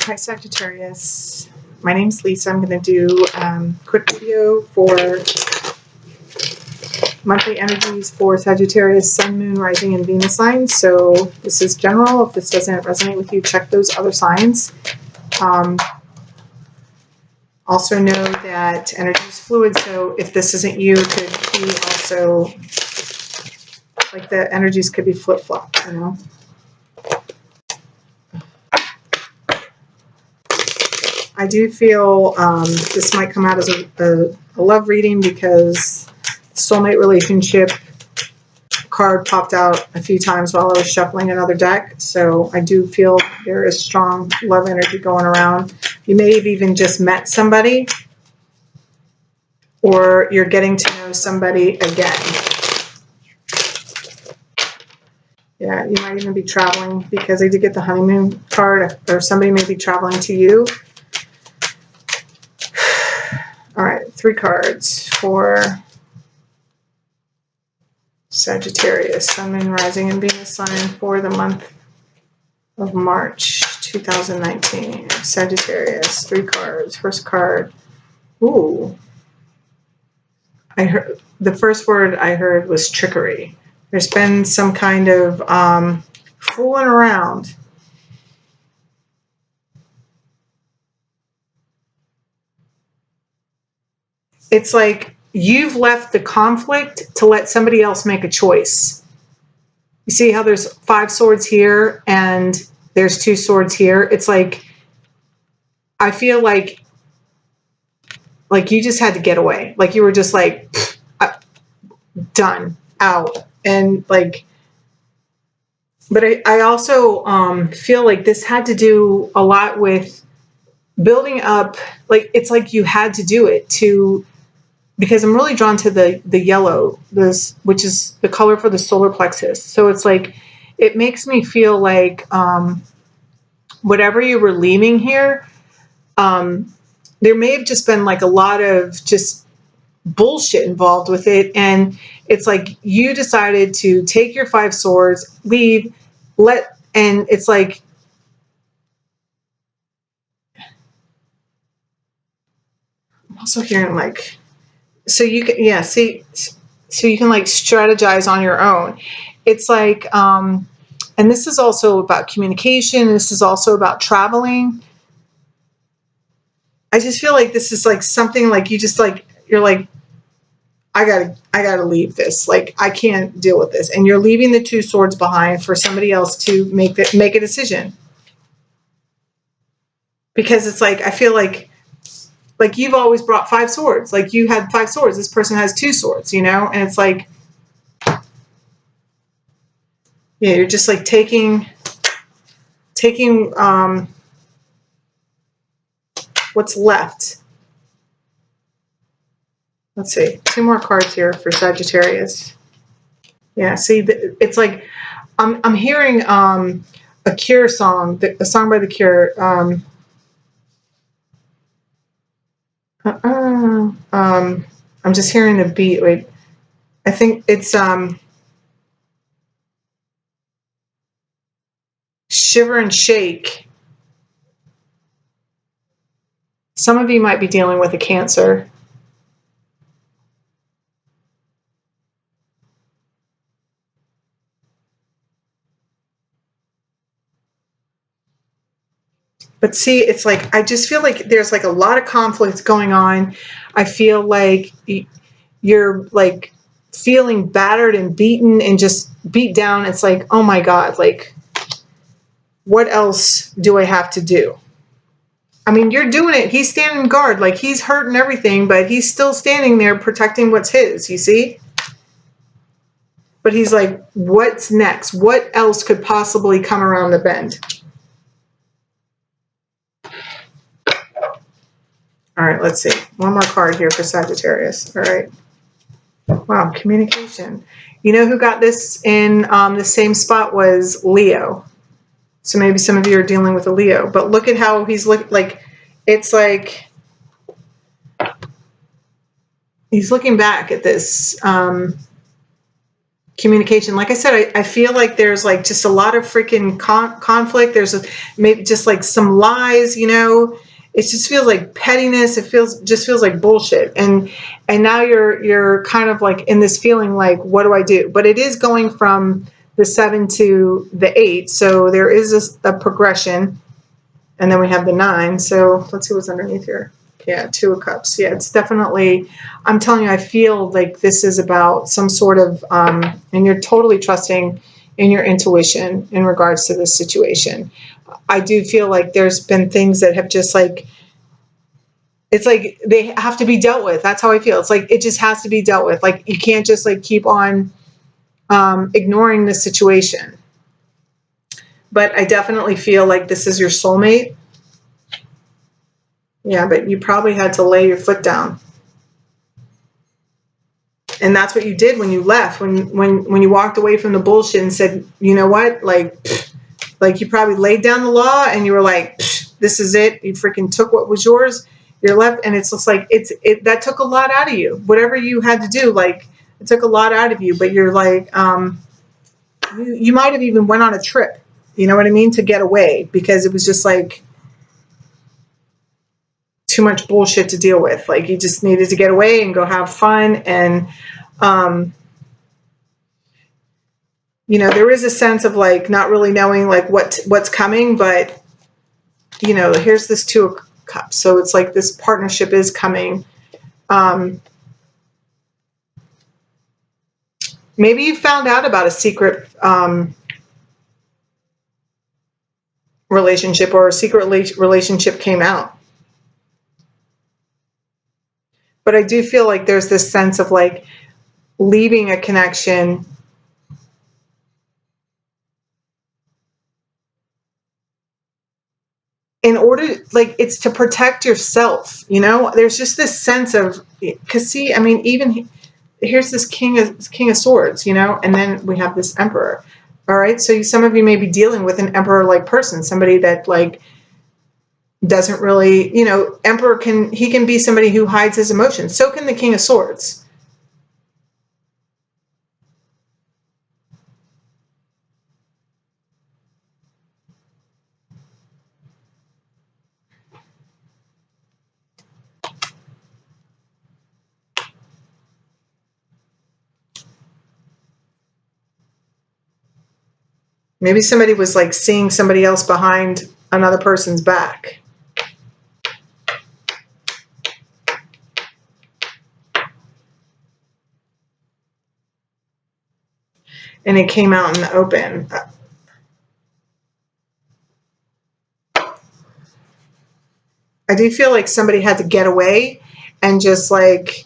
Hi Sagittarius, my name's Lisa. I'm going to do a quick video for monthly energies for Sagittarius, Sun, Moon, Rising, and Venus signs. So this is general. If this doesn't resonate with you, check those other signs. Also know that energy is fluid, so if this isn't you, it could be also, like the energies could be flip-flopped, you know? I do feel this might come out as a love reading because soulmate relationship card popped out a few times while I was shuffling another deck. So I do feel there is strong love energy going around. You may have even just met somebody, or you're getting to know somebody again. Yeah, you might even be traveling because I did get the honeymoon card, or somebody may be traveling to you. All right, 3 cards for Sagittarius, Sun, Moon, Rising, and Venus sign for the month of March 2019. Sagittarius, 3 cards. First card. Ooh. I heard the first word I heard was trickery. There's been some kind of fooling around. It's like you've left the conflict to let somebody else make a choice. You see how there's 5 swords here and there's 2 swords here? It's like, I feel like you just had to get away. Like you were just like, done, out. And like, but I also feel like this had to do a lot with building up. Like, it's like you had to do it to, because I'm really drawn to the yellow, which is the color for the solar plexus. So it's like, it makes me feel like whatever you were leaving here, there may have just been like a lot of just bullshit involved with it. And it's like you decided to take your 5 swords, leave, and it's like, I'm also hearing like, so you can, yeah, see, so you can like strategize on your own. It's like, and this is also about communication. This is also about traveling. I just feel like this is like something like you just like, you're like, I gotta leave this. Like, I can't deal with this. And you're leaving the 2 swords behind for somebody else to make a decision. Because it's like, I feel like you've always brought 5 swords. Like you had 5 swords. This person has 2 swords, you know? And it's like, yeah, you're just like taking what's left. Let's see, 2 more cards here for Sagittarius. Yeah, see, it's like I'm hearing a Cure song, a song by the Cure. I'm just hearing the beat. Wait, I think it's Shiver and Shake. Some of you might be dealing with a Cancer. But see, it's like, I just feel like there's like a lot of conflicts going on. I feel like you're like feeling battered and beaten and just beat down. It's like, oh my God, like, what else do I have to do? I mean, you're doing it. He's standing guard. Like, he's hurting everything, but he's still standing there protecting what's his, you see? But he's like, what's next? What else could possibly come around the bend? All right, let's see. 1 more card here for Sagittarius. All right. Wow, communication. You know who got this in the same spot was Leo. So maybe some of you are dealing with a Leo. But look at how he's like, it's like he's looking back at this communication. Like I said, I feel like there's like just a lot of freaking conflict. There's maybe just like some lies, you know. It just feels like pettiness. It just feels like bullshit. And now you're kind of like in this feeling like, what do I do? But it is going from the 7 to the 8. So there is a progression. And then we have the 9. So let's see what's underneath here. Yeah, 2 of Cups. Yeah, it's definitely, I'm telling you, I feel like this is about some sort of, and you're totally trusting in your intuition in regards to this situation. I do feel like there's been things that have just like, it's like they have to be dealt with. That's how I feel. It's like it just has to be dealt with. Like you can't just like keep on ignoring the situation. But I definitely feel like this is your soulmate. Yeah, but you probably had to lay your foot down. And that's what you did when you left, when you walked away from the bullshit and said, you know what, like you probably laid down the law and you were like, this is it. You freaking took what was yours. You're left, and it's just like that took a lot out of you. Whatever you had to do, like it took a lot out of you. But you're like, you might have even went on a trip. You know what I mean, to get away, because it was just like too much bullshit to deal with. Like you just needed to get away and go have fun. And you know, there is a sense of like not really knowing like what's coming, but you know, here's this 2 of Cups. So it's like this partnership is coming. Maybe you found out about a secret relationship, or a secret relationship came out. But I do feel like there's this sense of like leaving a connection in order, like it's to protect yourself, you know. There's just this sense of, because see, I mean, even here's this king of swords, you know, and then we have this emperor. All right, so some of you may be dealing with an emperor like person, somebody that like doesn't really, you know, emperor can be somebody who hides his emotions. So can the king of swords. Maybe somebody was like seeing somebody else behind another person's back. And it came out in the open. I do feel like somebody had to get away and just like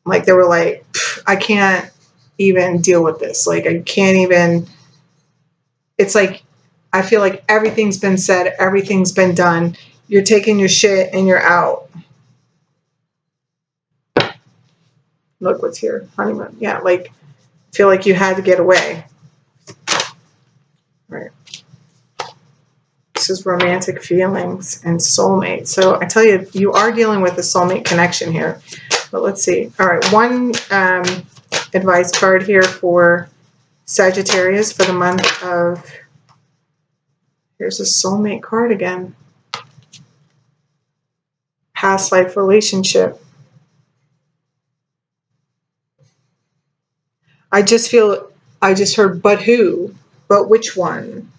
they were like, I can't even deal with this. Like I can't even. It's like, I feel like everything's been said, everything's been done. You're taking your shit and you're out. Look what's here, honeymoon. Yeah, like, I feel like you had to get away. Right. This is romantic feelings and soulmate. So I tell you, you are dealing with a soulmate connection here. But let's see. All right, one advice card here for Sagittarius for the month of, here's a soulmate card again. Past life relationship. I just heard, but who? But which one?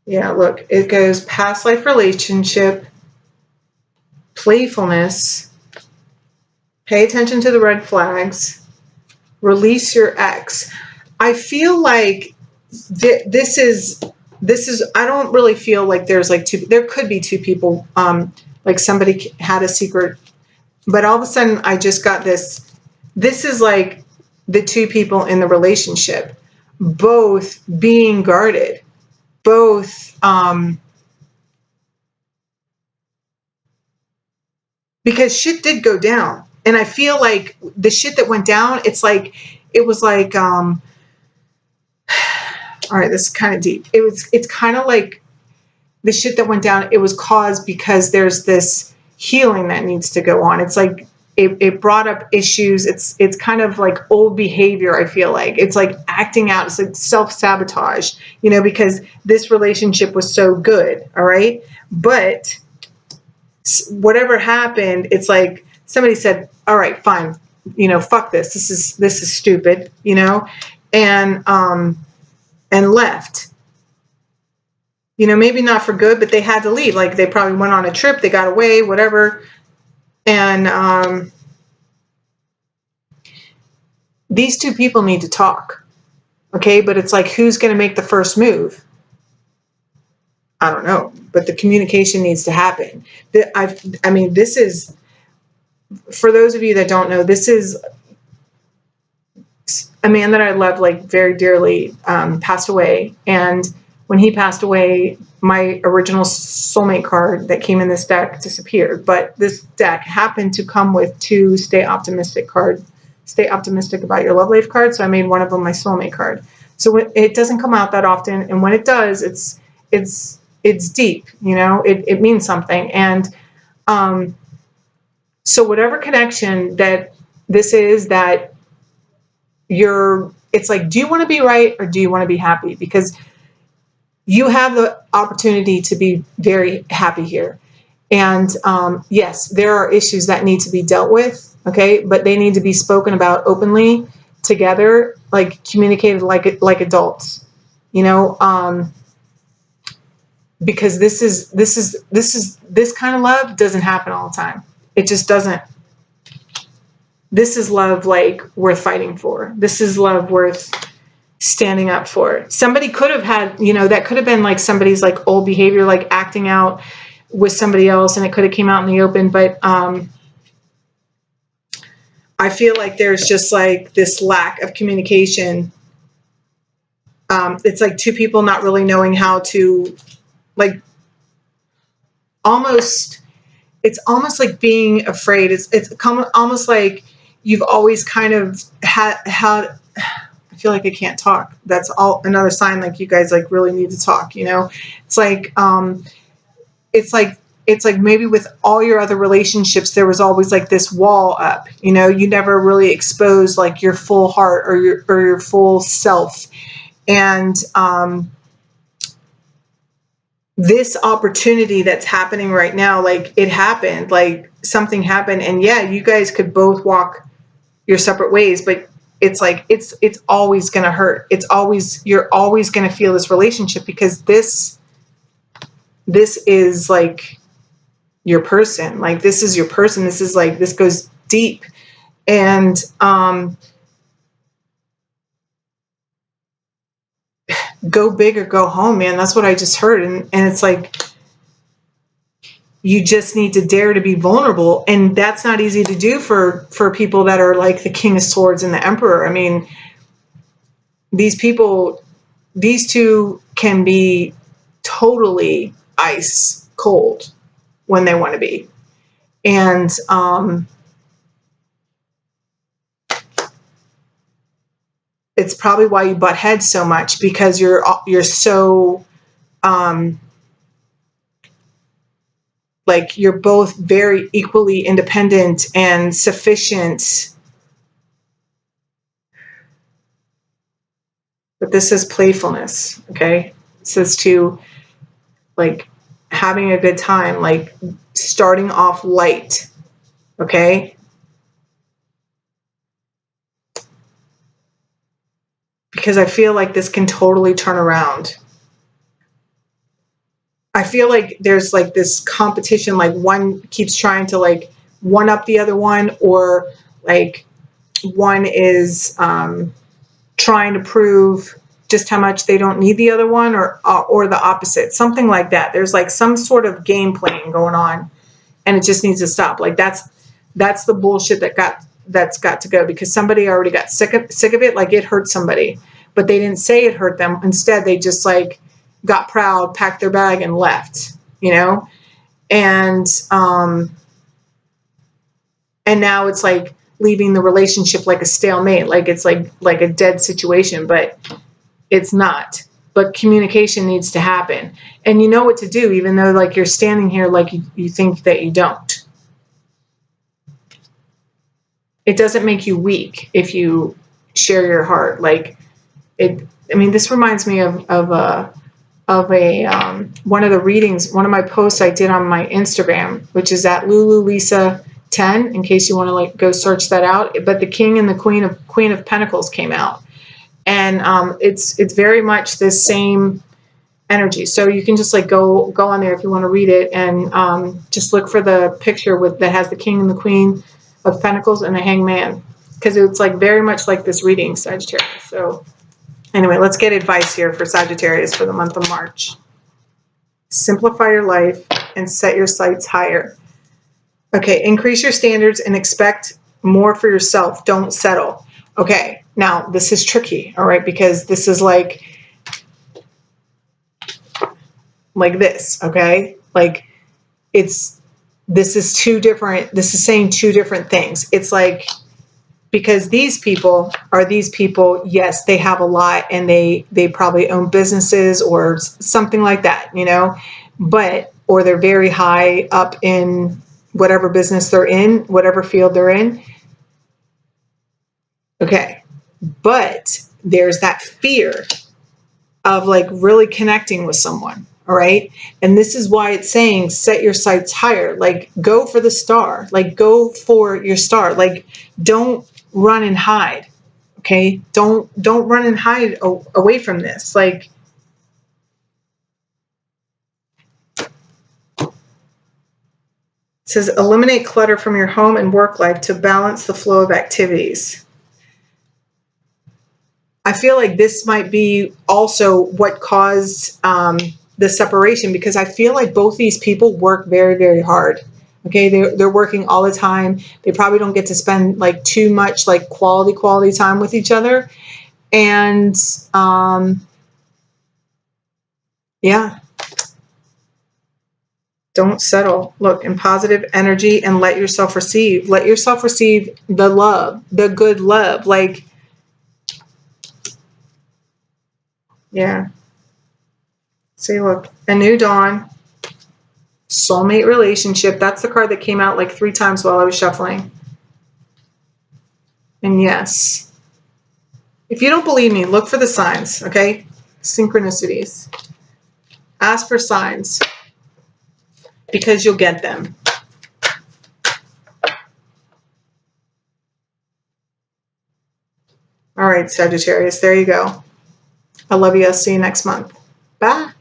Yeah, look, it goes past life relationship, playfulness, pay attention to the red flags, release your ex. I feel like this is, I don't really feel like there's like there could be 2 people, like somebody had a secret, but all of a sudden I just got this is like the 2 people in the relationship, both being guarded, both, because shit did go down. And I feel like the shit that went down, it's like, it was like, all right, this is kind of deep. It's kind of like the shit that went down, it was caused because there's this healing that needs to go on. It's like it brought up issues. It's kind of like old behavior. I feel like it's like acting out. It's like self-sabotage, you know, because this relationship was so good. All right. But whatever happened, it's like somebody said, all right, fine, you know, fuck this. This is stupid, you know, and left. You know, maybe not for good, but they had to leave. Like they probably went on a trip, they got away, whatever. And these two people need to talk. Okay, but it's like, who's going to make the first move? I don't know, but the communication needs to happen. I mean, this is, for those of you that don't know, this is a man that I love like very dearly, passed away. And when he passed away, my original soulmate card that came in this deck disappeared. But this deck happened to come with 2 stay optimistic cards. Stay optimistic about your love life card. So I made one of them my soulmate card. So it doesn't come out that often. And when it does, it's deep, you know, it means something. And so whatever connection that this is, that it's like, do you want to be right or do you want to be happy? Because you have the opportunity to be very happy here. And yes, there are issues that need to be dealt with, okay, but they need to be spoken about openly together, like communicated like adults, you know, because this kind of love doesn't happen all the time. It just doesn't. This is love like worth fighting for. This is love worth standing up for. Somebody could have had, you know, that could have been like somebody's like old behavior, like acting out with somebody else, and it could have came out in the open. But I feel like there's just like this lack of communication. It's like 2 people not really knowing how to, like, it's almost like being afraid. It's almost like you've always kind of had, I feel like I can't talk. That's all another sign like you guys like really need to talk, you know? It's like maybe with all your other relationships, there was always like this wall up, you know, you never really exposed like your full heart or your full self. And this opportunity that's happening right now, like it happened, like something happened, and yeah, you guys could both walk your separate ways, but it's like, it's always going to hurt. You're always going to feel this relationship, because this is like your person. Like, this is your person. This is like, this goes deep. And, go big or go home, man. That's what I just heard. And it's like, you just need to dare to be vulnerable. And that's not easy to do for people that are like the King of Swords and the Emperor. I mean, these two can be totally ice cold when they want to be. And, it's probably why you butt heads so much, because you're so, like, you're both very equally independent and sufficient. But this is playfulness, okay? It says to, like, having a good time, like starting off light, okay? Because I feel like this can totally turn around. I feel like there's like this competition, like one keeps trying to like one up the other one, or like one is trying to prove just how much they don't need the other one, or the opposite, something like that. There's like some sort of game playing going on, and it just needs to stop. Like that's the bullshit that's got to go, because somebody already got sick of it. Like, it hurt somebody, but they didn't say it hurt them. Instead, they just like got proud, packed their bag, and left, you know? And now it's like leaving the relationship like a stalemate, like it's like a dead situation, but it's not. But communication needs to happen. And you know what to do, even though like you're standing here like you think that you don't. it doesn't make you weak if you share your heart. Like it, I mean, this reminds me of one of the readings, one of my posts I did on my Instagram, which is at Lulu Lisa 10, in case you want to like go search that out. But the King and the Queen of Pentacles came out, and it's very much the same energy. So you can just like go on there if you want to read it, and just look for the picture that has the King and the Queen of Pentacles and the Hangman, because it's like very much like this reading, Sagittarius. So anyway, let's get advice here for Sagittarius for the month of March. Simplify your life and set your sights higher. Okay, increase your standards and expect more for yourself. Don't settle. Okay, now this is tricky, all right, because this is like this, okay? Like this is saying two different things. It's like, because these people, yes, they have a lot, and they probably own businesses or something like that, you know, or they're very high up in whatever business they're in, whatever field they're in. Okay. But there's that fear of like really connecting with someone. All right. And this is why it's saying set your sights higher. Like go for the star, like go for your star. Like don't run and hide. Okay. Don't run and hide away from this. Like, it says eliminate clutter from your home and work life to balance the flow of activities. I feel like this might be also what caused the separation, because I feel like both these people work very, very hard. Okay, they're working all the time. They probably don't get to spend like too much like quality time with each other. And yeah, don't settle. Look, in positive energy and let yourself receive. Let yourself receive the love, the good love. Like, yeah. See, look, a new dawn, soulmate relationship. That's the card that came out like 3 times while I was shuffling. And yes, if you don't believe me, look for the signs, okay? Synchronicities. Ask for signs, because you'll get them. All right, Sagittarius, there you go. I love you. I'll see you next month. Bye.